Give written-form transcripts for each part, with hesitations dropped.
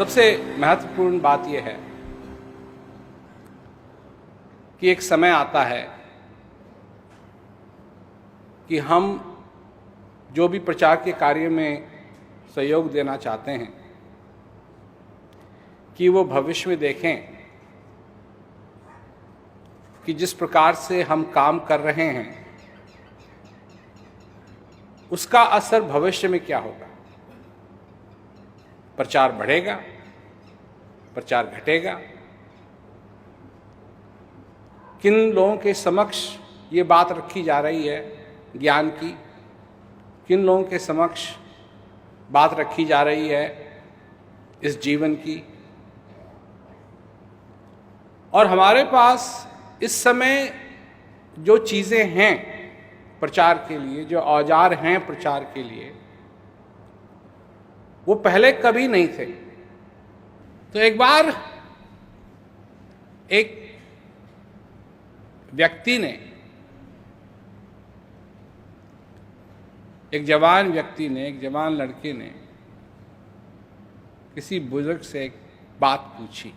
सबसे महत्वपूर्ण बात यह है कि एक समय आता है कि हम जो भी प्रचार के कार्य में सहयोग देना चाहते हैं कि वो भविष्य में देखें कि जिस प्रकार से हम काम कर रहे हैं उसका असर भविष्य में क्या होगा। प्रचार बढ़ेगा, प्रचार घटेगा, किन लोगों के समक्ष ये बात रखी जा रही है ज्ञान की, किन लोगों के समक्ष बात रखी जा रही है इस जीवन की। और हमारे पास इस समय जो चीज़ें हैं प्रचार के लिए, जो औजार हैं प्रचार के लिए, वो पहले कभी नहीं थे। तो एक बार एक व्यक्ति ने, एक जवान व्यक्ति ने, एक जवान लड़के ने किसी बुजुर्ग से एक बात पूछी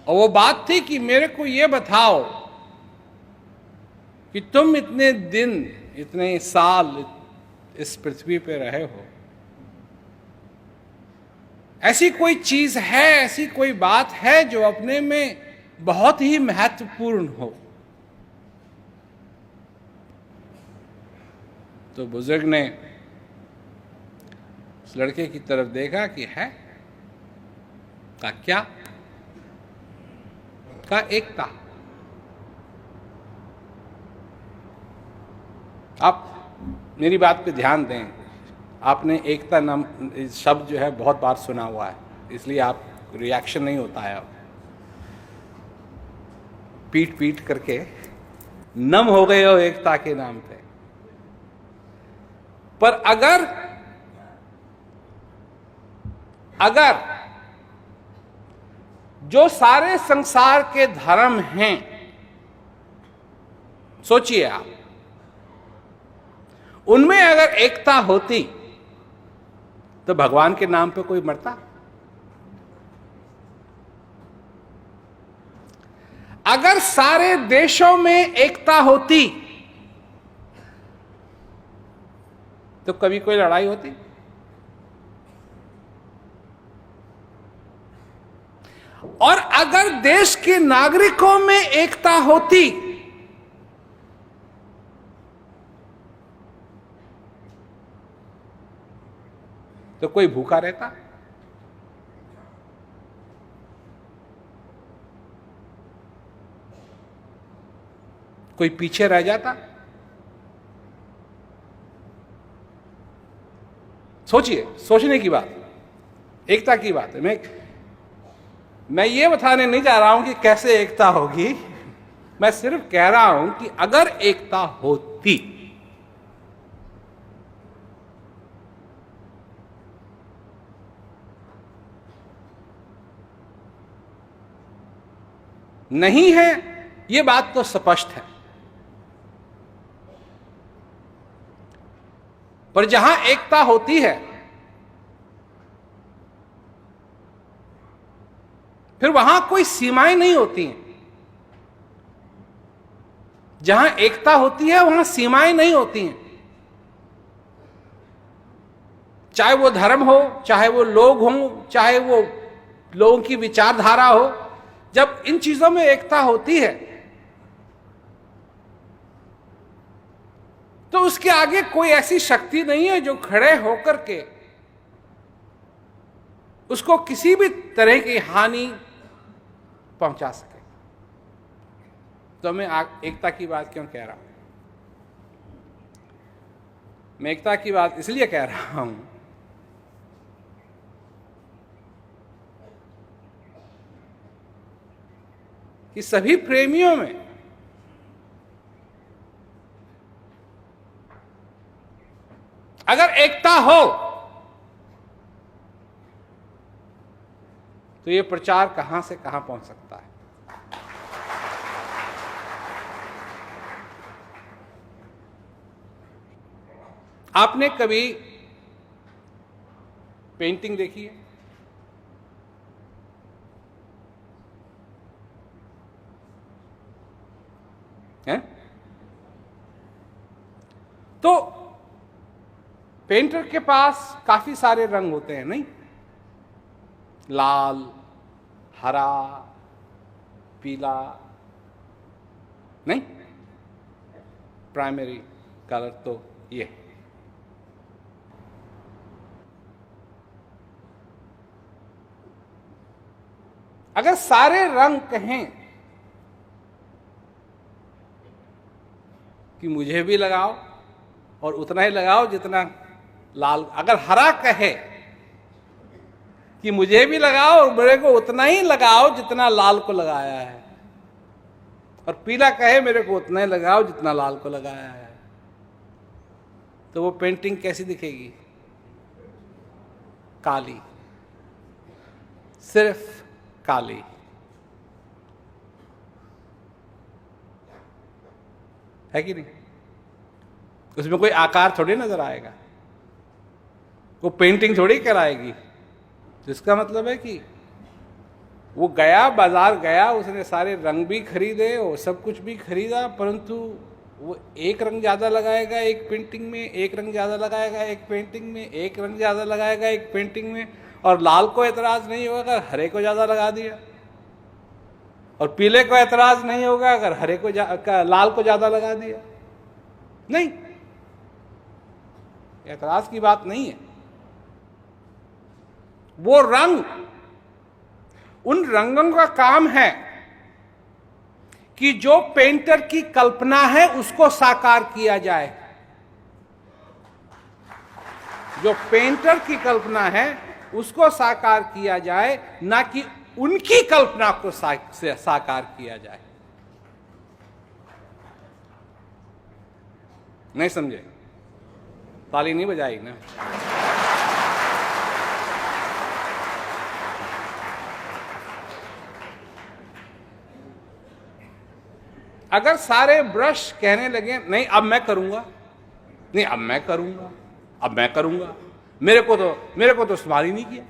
और वो बात थी कि मेरे को ये बताओ कि तुम इतने दिन, इतने साल इस पृथ्वी पे रहे हो, ऐसी कोई चीज है, ऐसी कोई बात है जो अपने में बहुत ही महत्वपूर्ण हो। तो बुजुर्ग ने उस लड़के की तरफ देखा कि है, का क्या, का एकता। आप मेरी बात पे ध्यान दें, आपने एकता नाम शब्द जो है बहुत बार सुना हुआ है, इसलिए आप रिएक्शन नहीं होता है, पीट पीट करके नम हो गए हो एकता के नाम पे। पर अगर जो सारे संसार के धर्म हैं, सोचिए आप, उनमें अगर एकता होती तो भगवान के नाम पे कोई मरता? अगर सारे देशों में एकता होती तो कभी कोई लड़ाई होती? और अगर देश के नागरिकों में एकता होती तो कोई भूखा रहता? कोई पीछे रह जाता? सोचिए, सोचने की बात, एकता की बात है। मैं ये बताने नहीं जा रहा हूं कि कैसे एकता होगी, मैं सिर्फ कह रहा हूं कि अगर एकता होती नहीं है, ये बात तो स्पष्ट है। पर जहां एकता होती है फिर वहां कोई सीमाएं नहीं होती हैं। जहां एकता होती है वहां सीमाएं नहीं होती हैं, चाहे वो धर्म हो, चाहे वो लोग हों, चाहे वो लोगों की विचारधारा हो। जब इन चीजों में एकता होती है तो उसके आगे कोई ऐसी शक्ति नहीं है जो खड़े होकर के उसको किसी भी तरह की हानि पहुंचा सके। तो मैं एकता की बात क्यों कह रहा हूं? मैं एकता की बात इसलिए कह रहा हूं कि सभी प्रेमियों में अगर एकता हो तो ये प्रचार कहां से कहां पहुंच सकता है। आपने कभी पेंटिंग देखिए, हैं? तो पेंटर के पास काफी सारे रंग होते हैं, नहीं? लाल, हरा, पीला, नहीं? प्राइमरी कलर तो ये। अगर सारे रंग कहें कि मुझे भी लगाओ और उतना ही लगाओ जितना लाल, अगर हरा कहे कि मुझे भी लगाओ और मेरे को उतना ही लगाओ जितना लाल को लगाया है, और पीला कहे मेरे को उतना ही लगाओ जितना लाल को लगाया है, तो वो पेंटिंग कैसी दिखेगी? काली, सिर्फ काली। है कि नहीं? उसमें कोई आकार थोड़ी नजर आएगा, वो पेंटिंग थोड़ी कराएगी। जिसका मतलब है कि वो गया, बाजार गया, उसने सारे रंग भी खरीदे और सब कुछ भी खरीदा, परंतु वो एक रंग ज्यादा लगाएगा एक पेंटिंग में, एक रंग ज्यादा लगाएगा एक पेंटिंग में, एक रंग ज्यादा लगाएगा एक पेंटिंग में, और लाल को एतराज नहीं होगा अगर हरे को ज्यादा लगा दिया, और पीले को एतराज नहीं होगा अगर हरे को लाल को ज्यादा लगा दिया। नहीं, एतराज की बात नहीं है। वो रंग, उन रंगों का काम है कि जो पेंटर की कल्पना है उसको साकार किया जाए। जो पेंटर की कल्पना है उसको साकार किया जाए, ना कि उनकी कल्पना को साकार किया जाए। नहीं समझे? ताली नहीं बजाई ना? अगर सारे ब्रश कहने लगे नहीं अब मैं करूंगा, नहीं अब मैं करूंगा, अब मैं करूंगा, मेरे को तो इस्तेमाल ही नहीं किया,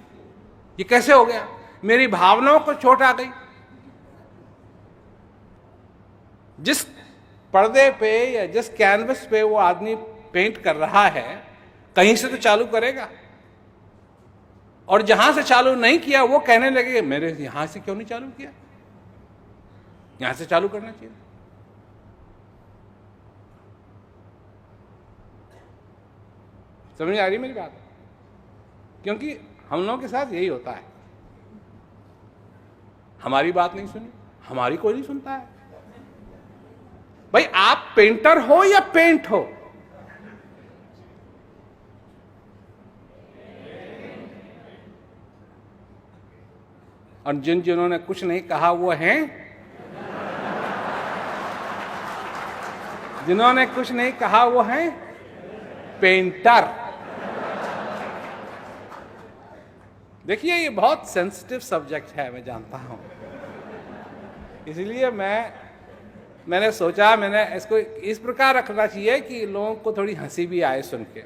ये कैसे हो गया? मेरी भावनाओं को चोट आ गई। जिस पर्दे पे या जिस कैनवस पे वो आदमी पेंट कर रहा है, कहीं से तो चालू करेगा, और जहां से चालू नहीं किया वो कहने लगे मेरे यहां से क्यों नहीं चालू किया, यहां से चालू करना चाहिए। समझ आ रही मेरी बात? क्योंकि हम लोगों के साथ यही होता है, हमारी बात नहीं सुनी, हमारी कोई नहीं सुनता है। भाई आप पेंटर हो या पेंट हो? और जिन्होंने कुछ नहीं कहा वो हैं, जिन्होंने कुछ नहीं कहा वो हैं पेंटर। देखिए ये बहुत सेंसिटिव सब्जेक्ट है, मैं जानता हूं, इसलिए मैंने सोचा मैंने इसको इस प्रकार रखना चाहिए कि लोगों को थोड़ी हंसी भी आए सुन के।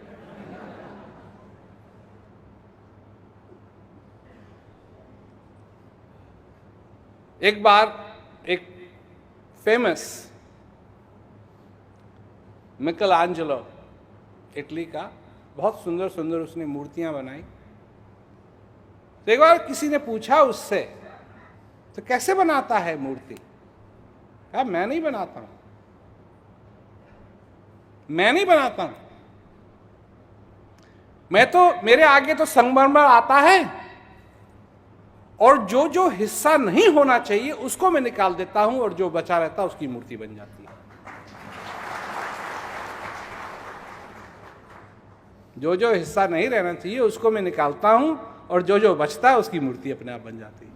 एक बार एक फेमस मिकेलांजेलो, इटली का, बहुत सुंदर सुंदर उसने मूर्तियां बनाई। तो एक बार किसी ने पूछा उससे तो कैसे बनाता है मूर्ति? कहा मैं नहीं बनाता हूं, मैं नहीं बनाता हूं, मैं तो, मेरे आगे तो संगमरमर आता है और जो जो हिस्सा नहीं होना चाहिए उसको मैं निकाल देता हूं और जो बचा रहता है उसकी मूर्ति बन जाती है। जो जो हिस्सा नहीं रहना चाहिए उसको मैं निकालता हूं और जो जो बचता है उसकी मूर्ति अपने आप बन जाती है।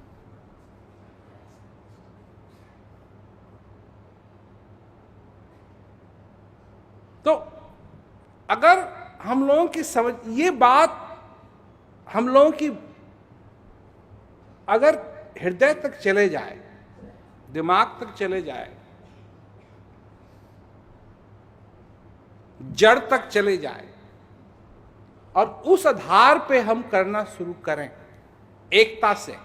तो अगर हम लोगों की समझ, ये बात हम लोगों की अगर हृदय तक चले जाए, दिमाग तक चले जाए, जड़ तक चले जाए, और उस आधार पे हम करना शुरू करें, एकता से,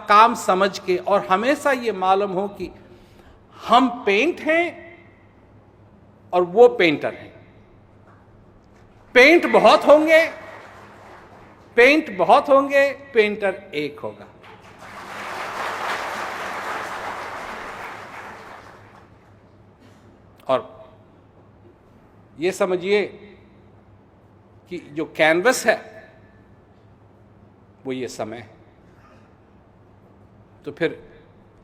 काम समझ के, और हमेशा ये मालूम हो कि हम पेंट हैं और वो पेंटर हैं। पेंट बहुत होंगे, पेंटर एक होगा। और ये समझिए कि जो कैनवस है वो ये समय है, तो फिर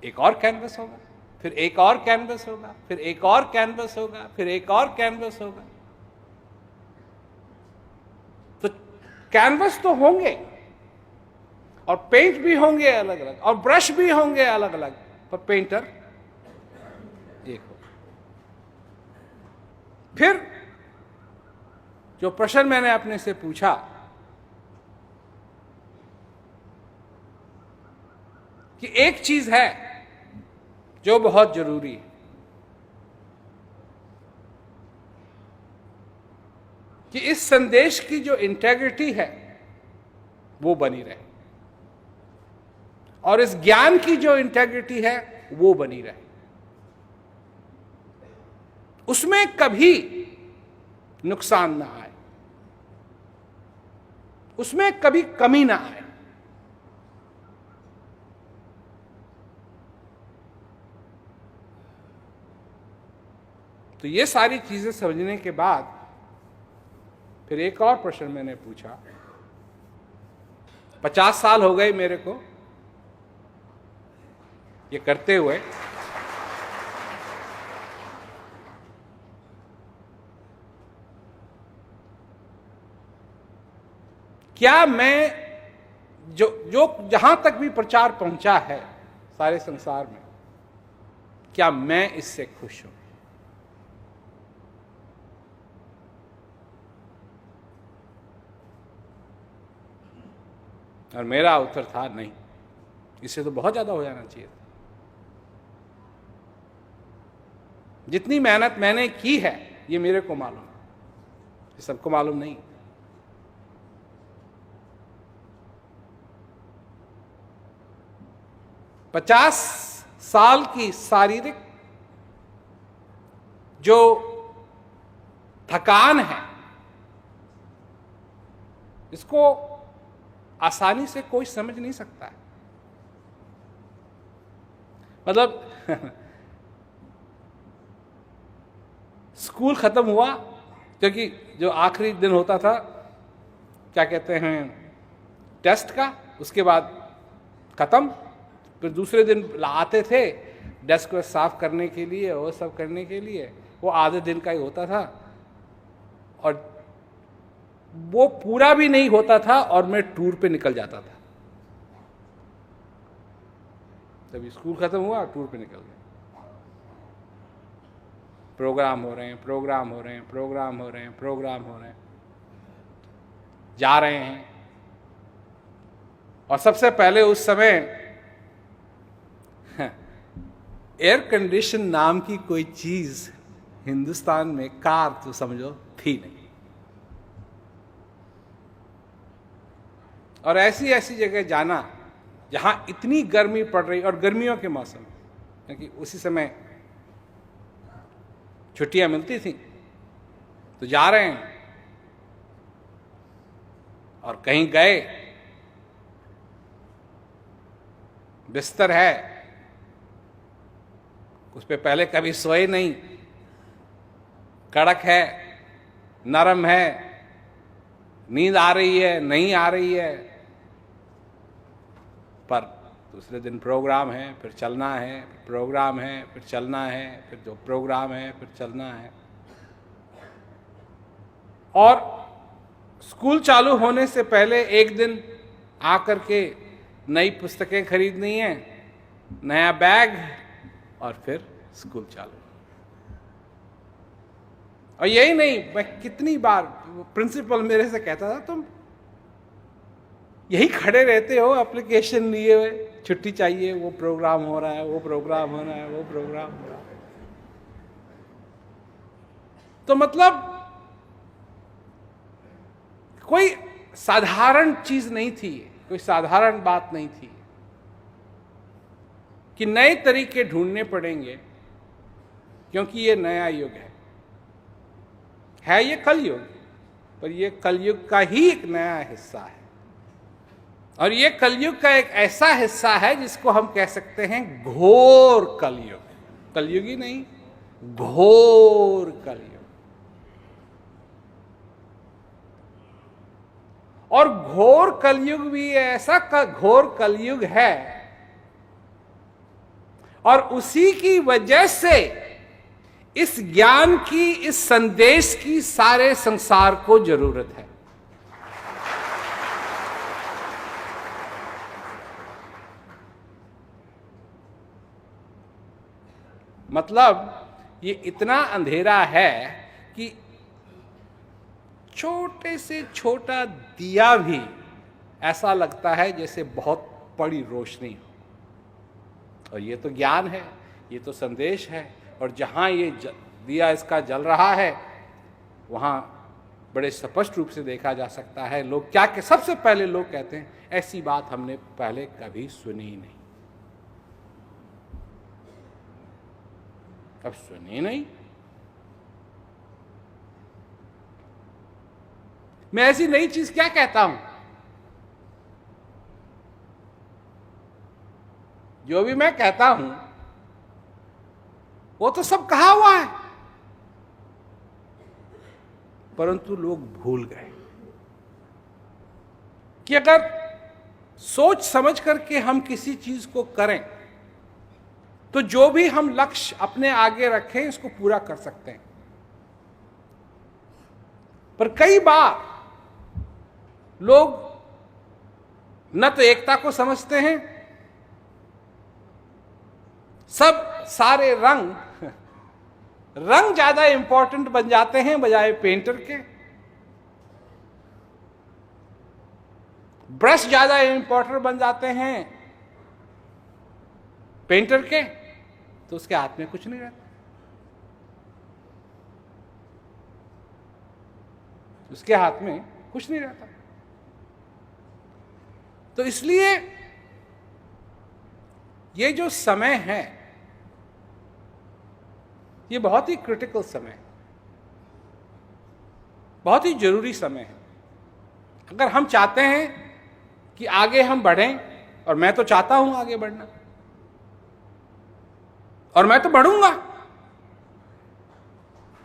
एक और कैनवस होगा, फिर एक और कैनवस होगा, फिर एक और कैनवस होगा, फिर एक और कैनवस होगा। तो कैनवस तो होंगे और पेंट भी होंगे अलग अलग और ब्रश भी होंगे अलग अलग, पर पेंटर एक होगा। फिर जो प्रश्न मैंने अपने से पूछा कि एक चीज है जो बहुत जरूरी है कि इस संदेश की जो इंटेग्रिटी है वो बनी रहे, और इस ज्ञान की जो इंटेग्रिटी है वो बनी रहे, उसमें कभी नुकसान ना आए, उसमें कभी कमी ना आए। तो ये सारी चीजें समझने के बाद फिर एक और प्रश्न मैंने पूछा। 50 साल हो गए मेरे को ये करते हुए, क्या मैं जो जहां तक भी प्रचार पहुंचा है सारे संसार में, क्या मैं इससे खुश हूं? और मेरा उत्तर था नहीं, इससे तो बहुत ज्यादा हो जाना चाहिए था। जितनी मेहनत मैंने की है ये मेरे को मालूम है, ये सबको मालूम नहीं। पचास साल की शारीरिक जो थकान है, इसको आसानी से कोई समझ नहीं सकता है। मतलब स्कूल खत्म हुआ, क्योंकि जो आखिरी दिन होता था क्या कहते हैं टेस्ट का, उसके बाद खत्म, फिर दूसरे दिन आते थे डेस्क को साफ करने के लिए, वो सब करने के लिए, वो आधे दिन का ही होता था और वो पूरा भी नहीं होता था और मैं टूर पे निकल जाता था। तभी स्कूल खत्म हुआ, टूर पे निकल गए। प्रोग्राम हो रहे हैं, प्रोग्राम हो रहे हैं, प्रोग्राम हो रहे हैं, प्रोग्राम हो रहे हैं, जा रहे हैं। और सबसे पहले उस समय एयर कंडीशन नाम की कोई चीज हिंदुस्तान में, कार तो समझो थी नहीं। और ऐसी ऐसी जगह जाना जहां इतनी गर्मी पड़ रही, और गर्मियों के मौसम, क्योंकि उसी समय छुट्टियां मिलती थी, तो जा रहे हैं और कहीं गए, बिस्तर है उस पे पहले कभी सोए नहीं, कड़क है, नरम है, नींद आ रही है, नहीं आ रही है, पर दूसरे दिन प्रोग्राम है, फिर चलना है, फिर प्रोग्राम है, फिर चलना है, फिर जो प्रोग्राम है, फिर चलना है। और स्कूल चालू होने से पहले एक दिन आकर के नई पुस्तकें खरीदनी है, नया बैग, और फिर स्कूल चालू। और यही नहीं, मैं कितनी बार प्रिंसिपल मेरे से कहता था, तुम यही खड़े रहते हो एप्लीकेशन लिए हुए, छुट्टी चाहिए, वो प्रोग्राम हो रहा है, वो प्रोग्राम हो रहा है, वो प्रोग्राम हो रहा है। तो मतलब कोई साधारण चीज नहीं थी, कोई साधारण बात नहीं थी कि नए तरीके ढूंढने पड़ेंगे, क्योंकि ये नया युग है ये कलयुग, पर ये कलयुग का ही एक नया हिस्सा है। और ये कलयुग का एक ऐसा हिस्सा है जिसको हम कह सकते हैं घोर कलयुग। कलयुग ही नहीं, घोर कलयुग। और घोर कलयुग भी ऐसा घोर कलयुग है, और उसी की वजह से इस ज्ञान की, इस संदेश की सारे संसार को जरूरत है। मतलब ये इतना अंधेरा है कि छोटे से छोटा दिया भी ऐसा लगता है जैसे बहुत बड़ी रोशनी हो। और ये तो ज्ञान है, ये तो संदेश है। और जहां ये दिया इसका जल रहा है, वहां बड़े स्पष्ट रूप से देखा जा सकता है लोग क्या के सबसे पहले लोग कहते हैं, ऐसी बात हमने पहले कभी सुनी नहीं। अब सुनी नहीं? मैं ऐसी नई चीज क्या कहता हूं? जो भी मैं कहता हूं वो तो सब कहा हुआ है, परंतु लोग भूल गए कि अगर सोच समझ करके हम किसी चीज को करें तो जो भी हम लक्ष्य अपने आगे रखें इसको पूरा कर सकते हैं। पर कई बार लोग न तो एकता को समझते हैं, सब सारे रंग ज्यादा इंपॉर्टेंट बन जाते हैं बजाय पेंटर के। ब्रश ज्यादा इंपॉर्टेंट बन जाते हैं पेंटर के, तो उसके हाथ में कुछ नहीं रहता। उसके हाथ में कुछ नहीं रहता। तो इसलिए ये जो समय है, ये बहुत ही क्रिटिकल समय है, बहुत ही जरूरी समय है। अगर हम चाहते हैं कि आगे हम बढ़ें, और मैं तो चाहता हूं आगे बढ़ना, और मैं तो बढ़ूंगा,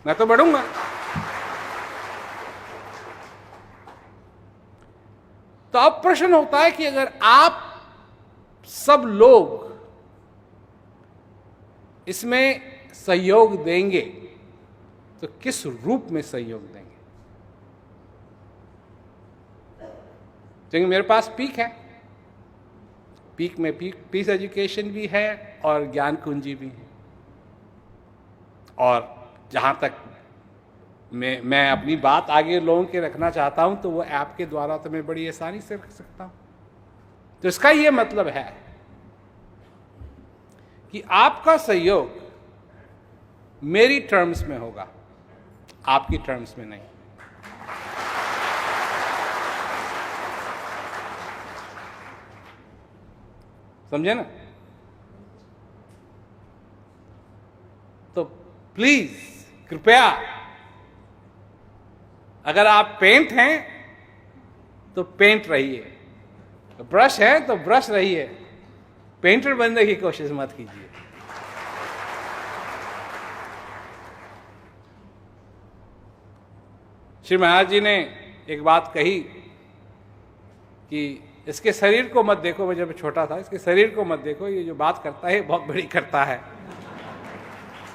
मैं तो बढ़ूंगा। तो अब प्रश्न होता है कि अगर आप सब लोग इसमें सहयोग देंगे तो किस रूप में सहयोग देंगे? क्योंकि मेरे पास पीक है, पीक में पीस एजुकेशन भी है और ज्ञान कुंजी भी है। और जहां तक मैं अपनी बात आगे लोगों के रखना चाहता हूं तो वो ऐप के द्वारा तो मैं बड़ी आसानी से रख सकता हूं। तो इसका ये मतलब है कि आपका सहयोग मेरी टर्म्स में होगा, आपकी टर्म्स में नहीं। समझे ना? तो प्लीज, कृपया, अगर आप पेंट हैं तो पेंट रहिए, ब्रश है तो ब्रश रहिए, पेंटर बनने की कोशिश मत कीजिए। श्री महाराज जी ने एक बात कही कि इसके शरीर को मत देखो। मैं जब छोटा था, इसके शरीर को मत देखो, ये जो बात करता है बहुत बड़ी करता है।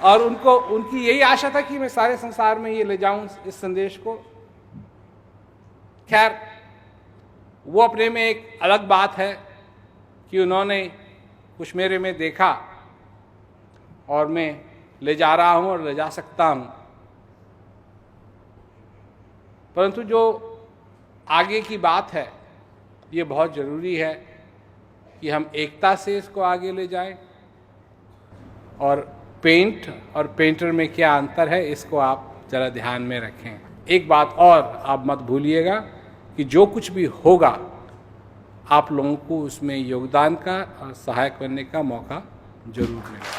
और उनकी यही आशा था कि मैं सारे संसार में ये ले जाऊं इस संदेश को। खैर, वो अपने में एक अलग बात है कि उन्होंने कुछ मेरे में देखा और मैं ले जा रहा हूं और ले जा सकता हूं। परंतु जो आगे की बात है, ये बहुत ज़रूरी है कि हम एकता से इसको आगे ले जाएं। और पेंट और पेंटर में क्या अंतर है, इसको आप ज़रा ध्यान में रखें। एक बात और आप मत भूलिएगा कि जो कुछ भी होगा आप लोगों को उसमें योगदान का और सहायक बनने का मौका जरूर मिलेगा।